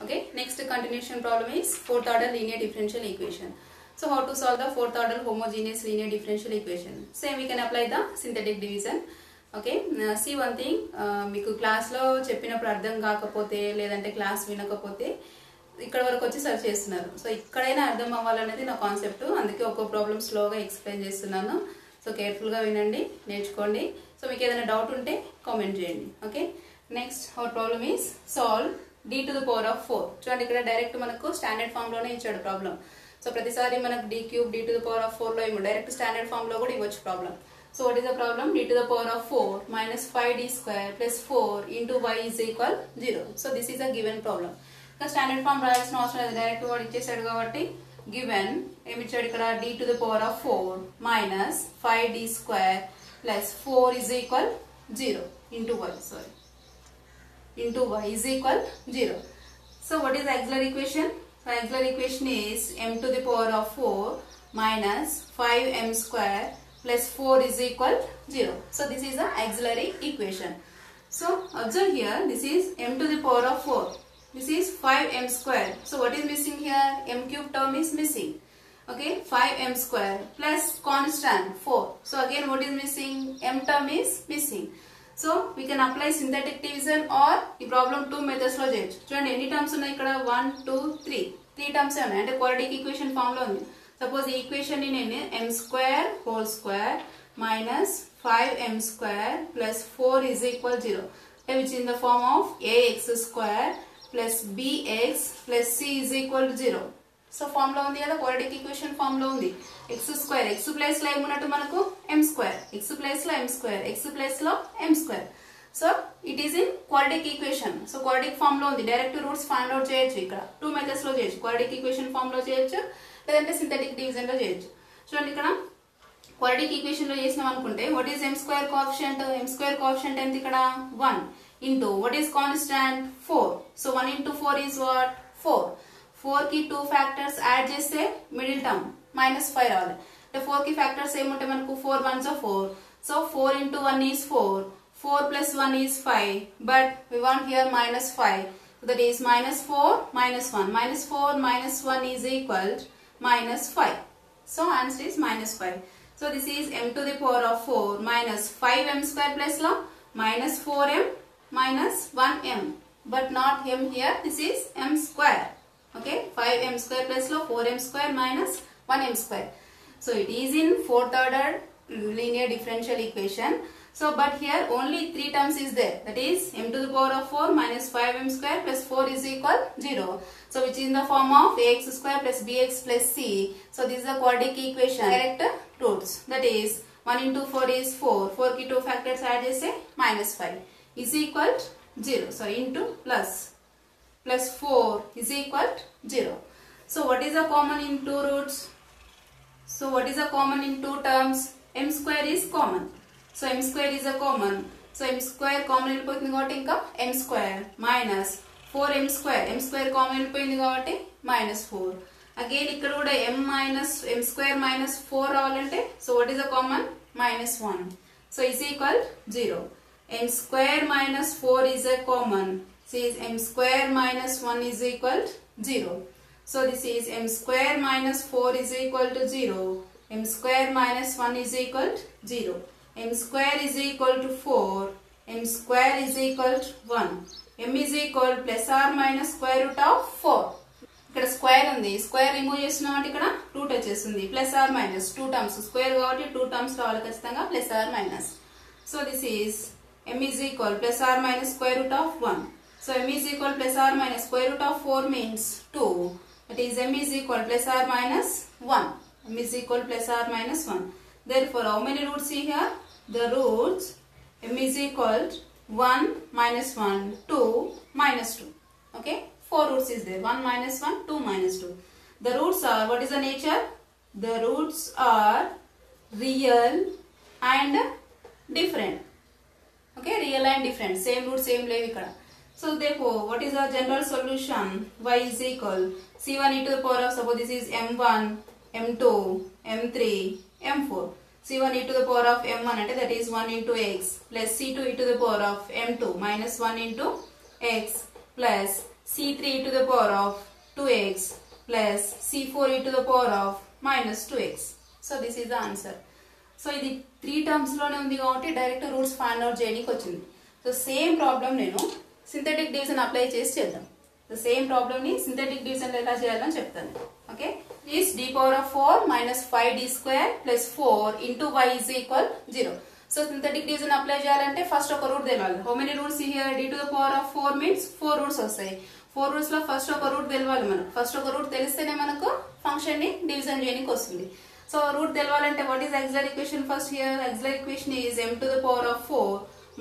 Okay, next continuation problem is fourth order linear differential equation. So how to solve the fourth order homogeneous linear differential equation? Same we can apply the synthetic division. Okay, see one thing, మీకు class లో చెప్పినప్పుడు అర్థం కాకపోతే లేదంటే class వినకపోతే ఇక్కడ వరకు వచ్చి సర్చ్ చేస్తున్నారు. సో ఇక్కడైనా అర్థం అవ్వాలనేది నా కాన్సెప్ట్. అందుకే ఒక్కో ప్రాబ్లమ్ స్లోగా ఎక్స్ప్లెయిన్ చేస్తున్నాను. సో కేర్ఫుల్ గా వినండి, నేర్చుకోండి. సో మీకు ఏదైనా డౌట్ ఉంటే కామెంట్ చేయండి. Okay, next hour problem is solve d to the power of 4. చూడండి ఇక్కడ డైరెక్ట్ మనకు స్టాండర్డ్ ఫామ్ లోనే ఇచ్చాడు ప్రాబ్లం. సో ప్రతిసారి మనకు d cube d to the power of 4 లో ఏమో డైరెక్ట్ స్టాండర్డ్ ఫామ్ లో కూడా ఇవ్వచ్చు problem. So what is the problem? d to the power of 4 minus 5d square plus 4 into y is equal 0. So this is a given problem. ఇంకా standard form రాయాల్సిన అవసరం లేదు, direct వాడు ఇచ్చేసాడు కాబట్టి given ఏమిచ్చాడు ఇక్కడ d to the power of 4 minus 5d square plus 4 is equal 0 into y. Sorry, into y is equal 0. So what is the auxiliary equation? So auxiliary equation is m to the power of 4 minus 5m square plus 4 is equal 0. So this is the auxiliary equation. So observe here, this is m to the power of 4. This is 5m square. So what is missing here? M cube term is missing. Okay, 5m square plus constant 4. So again what is missing? M term is missing. So we can apply synthetic division or ఈ problem 2 methods లో చేయొచ్చు. చూడండి ఎన్ని terms ఉన్నాయి ఇక్కడ, 1 2 3 terms ఉన్నాయి, అంటే quadratic equation form లో ఉంది. సపోజ్ ఈ ఈక్వేషన్ ని నేను m square whole square minus 5m square plus 4 is equal 0, which in the form of ax square plus bx plus c is equal to 0. So form లో ఉంది కదా, quadratic equation form లో ఉంది. X square, X place లో ఏమున్నట్టు మనకు M square, X place లో M square, X place లో M square. So it is in quadratic equation. So quadratic form లో ఉంది, డైరెక్ట్ రూట్స్ ఫైండ్ అవుట్ చేయొచ్చు. ఇక్కడ 2 మెథడ్స్ లో చేయొచ్చు, క్వాడ్రాటిక్ ఈక్వేషన్ ఫామ్ లో చేయొచ్చు లేదంటే సింథటిక్ డివిజన్ లో చేయొచ్చు. చూడండి ఇక్కడ క్వాడ్రాటిక్ ఈక్వేషన్ లో చేసినాం అనుకుంటే what is M square coefficient? M square coefficient ఎంత ఇక్కడ 1 into what is constant 4. So 1 into 4 is what? 4. 4 కి 2 ఫ్యాక్టర్స్ యాడ్ చేస్తే మిడిల్ టర్మ్ -5 రావాలి. అంటే 4 కి ఫ్యాక్టర్స్ ఏముంటే మనకు 4 1s are 4. So 4 into 1 is 4. 4 plus 1 is 5. But we want here -5. So that is -4 -1. -4 -1 is equal to -5. So answer is -5. So this is m to the power of 4 minus 5m square plus law minus 4m minus 1m. But not m here. This is m square. Okay, 5m square plus law 4m square minus 1m square. So it is in fourth order linear differential equation. So but here only 3 terms is there, that is m to the power of 4 minus 5m square plus 4 is equal 0. So which is in the form of ax square plus bx plus c. So this is the quadratic equation, direct roots, that is 1 into 4 is 4. 4 ki 2 factors add chese -5 is equal to 0. So into plus 4 is equal to 0. So what is the common in 2 roots? So what is the common in 2 terms? M square is common. So m square is a common. So m square common వెళ్ళిపోతుంది కాబట్టి ఇంకా m square minus 4m square. m square common వెళ్ళిపోయింది కాబట్టి -4. Again ఇక్కడ కూడా m square minus 4 రావాలంటే so what is the common? -1. So is equal 0. m square minus 4 is a common. Says m square minus 1 is equal to 0. So this is m square minus 4 is equal to 0. m square minus 1 is equal to 0. m square is equal to 4. m square is equal to 1. m is equal plus or minus square root of 4. ఇక్కడ square ఉంది, square remove చేస్తున్నామంటే ఇక్కడ root వచ్చేస్తుంది. Plus or minus 2 terms square కాబట్టి 2 terms రావాలి ఖచ్చితంగా, plus or minus. So this is m is equal plus or minus square root of 1. So m is equal plus or minus square root of 4 means 2. That is m is equal plus or minus 1. m is equal plus or minus 1. Therefore how many roots see here? The roots m is equal to 1 minus 1 2 minus 2. Okay, 4 roots is there, 1 minus 1 2 minus 2. The roots are, what is the nature? The roots are real and different. Okay, real and different, same root same level ikkada. So therefore what is the general solution? Y is equal c1 e to the power of, suppose this is m1 m2 m3 m4. c1 e to the power of m1 ante that is 1 into x plus c2 e to the power of m2 minus 1 into x plus C3 e to the power of 2x plus C4 e to the power of minus 2x. So this is the answer. So ఇది 3 terms లోనే ఉంది కాబట్టి direct roots find out చేయడానికి వచ్చింది. So same problem నేను synthetic division apply చేసి చేద్దాం. So same problem ని సింథటిక్ డివిజన్ ఎలా చేయాలని చెప్తాను. Okay, is d power of 4 minus 5d square plus 4 into y is equal 0. So synthetic division apply చేయాలంటే ఫస్ట్ ఒక రూట్ తెలవాలి. How many roots here? d to the power of 4 means 4 roots వస్తాయి. 4 roots లో first ఒక route తెలవాలి మనకు. First ఒక route తెలిస్తేనే మనకు ఫంక్షన్ ని డివిజన్ చేయడానికి వస్తుంది. సో రూట్ తెలవాలంటే what is auxiliary equation? First here auxiliary equation is m to the power of 4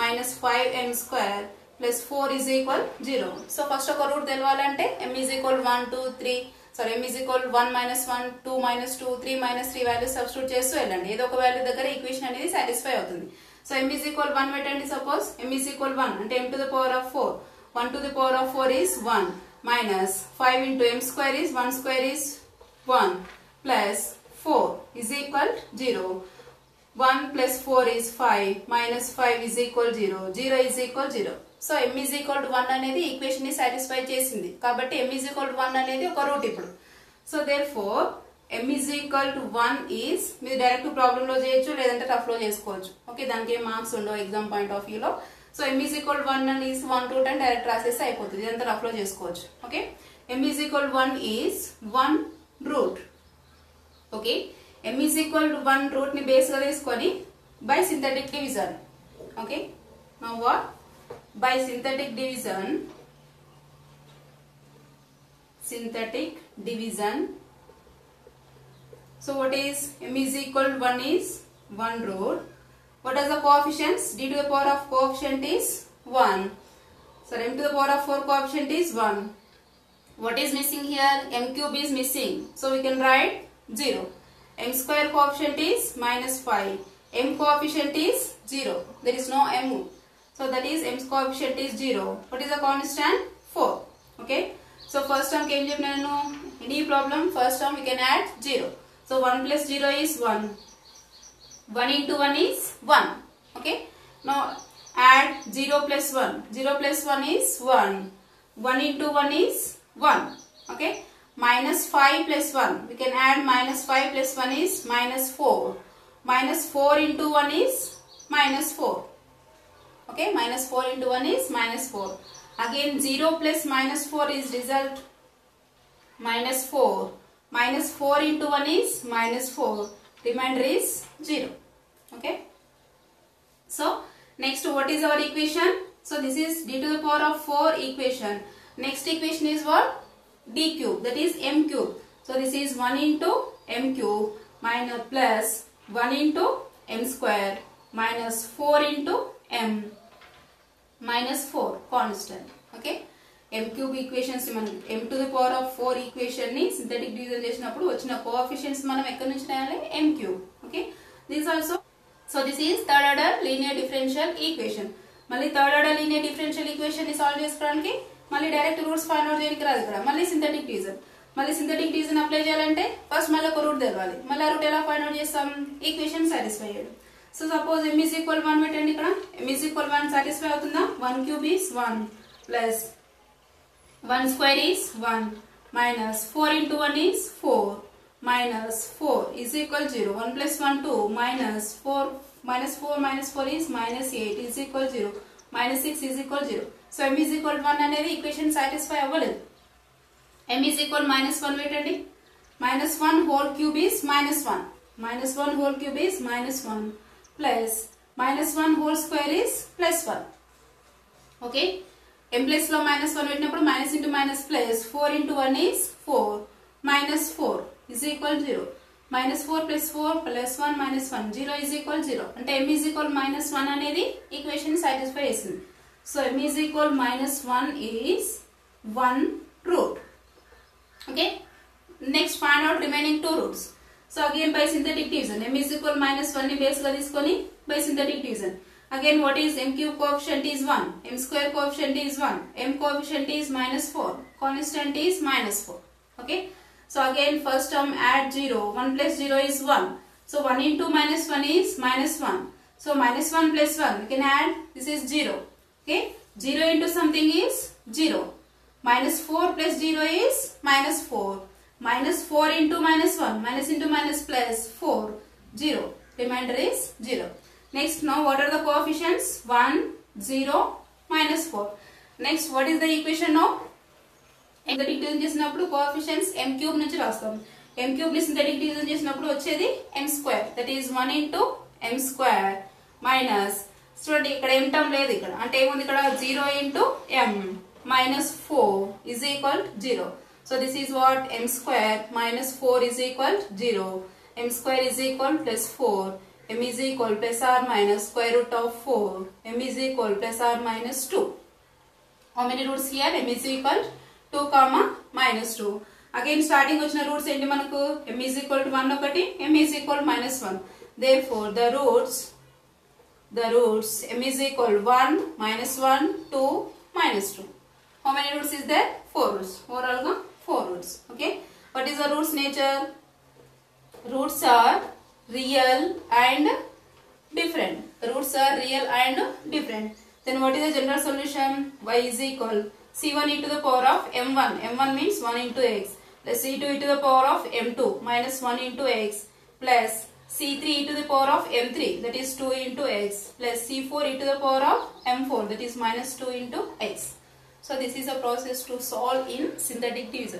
minus 5m square plus 4 is equal 0. So first ఒక రూట్ తెలవాలంటే m is equal 1 2 3 sorry m is equal 1 minus 1 2 minus 2 3 minus 3 values substitute చేస్తూ వెళ్ళండి. ఏదో ఒక value దగ్గర equation అనేది satisfy అవుతుంది. So m is equal 1 పెట్టండి. సపోజ్ m is equal 1 అంటే m to the power of 4 1 to the power of 4 is 1 minus 5 into m square is 1 square is 1 plus 4 is equal 0. 1 plus 4 is 5 minus 5 is equal 0. 0 is equal 0. So m is equal to 1 అనేది equation ని satisfy చేసింది కాబట్టి m is equal to 1 అనేది ఒక route ఇప్పుడు. So therefore m is equal to 1 is మీరు direct problem లో చేయొచ్చు లేదంటే రఫ్ లో చేసుకోవచ్చు. ఓకే, దానికి ఏం మార్క్స్ ఉండవు ఎగ్జామ్ పాయింట్ ఆఫ్ వ్యూ లో. So m is equal to 1 and is 1 route అని డైరెక్ట్ రాసేస్తే అయిపోతుంది. ఇదంతా రఫ్ లో చేసుకోవచ్చు. Okay, m is equal to 1 is 1 route. Okay, m is equal to 1 route ని బేస్ గా తీసుకొని by synthetic division. Okay, now what? By synthetic division, so what is m is equal to 1 is 1 root. What are the coefficients? d to the power of coefficient is 1. So m to the power of 4 coefficient is 1. What is missing here? m cube is missing, so we can write 0. m square coefficient is minus 5. m coefficient is 0. There is no m. So that is m's coefficient is 0. What is the constant? 4. Okay. So first term came chepnanu any problem first term we can add 0. So 1 plus 0 is 1. 1 into 1 is 1. Okay. Now add 0 plus 1. 0 plus 1 is 1. 1 into 1 is 1. Okay. Minus 5 plus 1. We can add minus 5 plus 1 is minus 4. Minus 4 into 1 is minus 4. Okay, minus 4 into 1 is minus 4. Again 0 plus minus 4 is result minus 4. Minus 4 into 1 is minus 4. Remainder is 0. Okay. So next what is our equation? So this is d to the power of 4 equation. Next equation is what? d cube, that is m cube. So this is 1 into m cube minus plus 1 into m square minus 4 into m minus 4 constant. Okay, m cube equations మనం m to the power of 4 equation ని synthetic division చేసినప్పుడు వచ్చిన coefficients మనం ఎక్కడి నుంచి రాయాలి? m cube. Okay, this also, so this is third order linear differential equation. మళ్ళీ third order linear differential equation ని సాల్వ్ చేసుకోవడానికి మళ్ళీ డైరెక్ట్ రూట్స్ ఫైండ్ అవుట్ చేయడానికి రాదు ఇక్కడ. మళ్ళీ సింథటిక్ డివిజన్ అప్లై చేయాలంటే ఫస్ట్ మళ్ళీ ఒక రూట్ తెలవాలి. మళ్ళీ ఆ రూట్ ఎలా ఫైండ్ అవుట్ చేస్తాం? ఈక్వేషన్ సాటిస్ఫై చేయడం. So suppose m is equal 1 పెట్టండి ఇక్కడ. m is equal 1 satisfy అవుతుందా? 1 cube is 1 plus 1 square is 1 minus 4 into 1 is 4 minus 4 is equal 0. 1 plus 1 2 minus 4 minus 4 is minus 8 is equal 0. Minus 6 is equal 0. So m is equal 1 అనేది equation satisfy అవ్వలేదు. m is equal minus 1 పెట్టండి. Minus 1 whole cube is minus 1. Minus 1 whole cube is minus 1. Plus minus 1 whole square is plus 1. Okay, m place లో minus 1 పెట్టినప్పుడు minus into minus plus 4 into 1 is 4 minus 4 is equal 0. Minus 4 plus 4 plus 1 minus 1 0 is equal 0. అంటే m is equal minus 1 అనేది equation satisfy చేస్తుంది. So m is equal minus 1 is 1 root. Okay, next find out remaining 2 roots. So again by synthetic division m is equal minus 1 ని base గా తీసుకొని by synthetic division. Again what is m cube coefficient is 1, m square coefficient is 1, m coefficient is minus 4, constant is minus 4. Okay, so again first term add 0, 1 plus 0 is 1. So 1 into minus 1 is minus 1. So minus 1 plus 1 we can add, this is 0. Okay, 0 into something is 0. Minus 4 plus 0 is minus 4. Minus 4 into minus 1. Minus into minus plus 4. 0. Remainder is 0. Next, now what are the coefficients? 1, 0, minus 4. Next, what is the equation now? Synthetic division చేసినప్పుడు coefficients m cube నుంచి రాస్తాం. m cube ని synthetic division చేసినప్పుడు వచ్చేది m square. That is 1 into m square minus. చూడండి ఇక్కడ m term లేదు ఇక్కడ. అంటే ఏముంది ఇక్కడ 0 into m minus 4 is equal to 0. So this is what m square minus 4 is equal to 0. M square is equal plus 4. M is equal plus or minus square root of 4. M is equal plus or minus 2. How many roots here? M is equal 2 comma minus 2. Again starting వచ్చిన roots ఏంటి మనకు? M is equal to 1 ఒకటి, M is equal to minus 1. Therefore the roots M is equal 1, minus 1, 2, minus 2. How many roots is there? 4 roots. Overall ga 4 roots. Okay. What is the roots nature? Roots are real and different. Roots are real and different. Then what is the general solution? Y is equal C1 e to the power of m1. m1 means 1 into x. Plus C2 e to the power of m2 minus 1 into x. Plus C3 e to the power of m3, that is 2 into x. Plus C4 e to the power of m4, that is minus 2 into x. So this is a process to solve in synthetic division.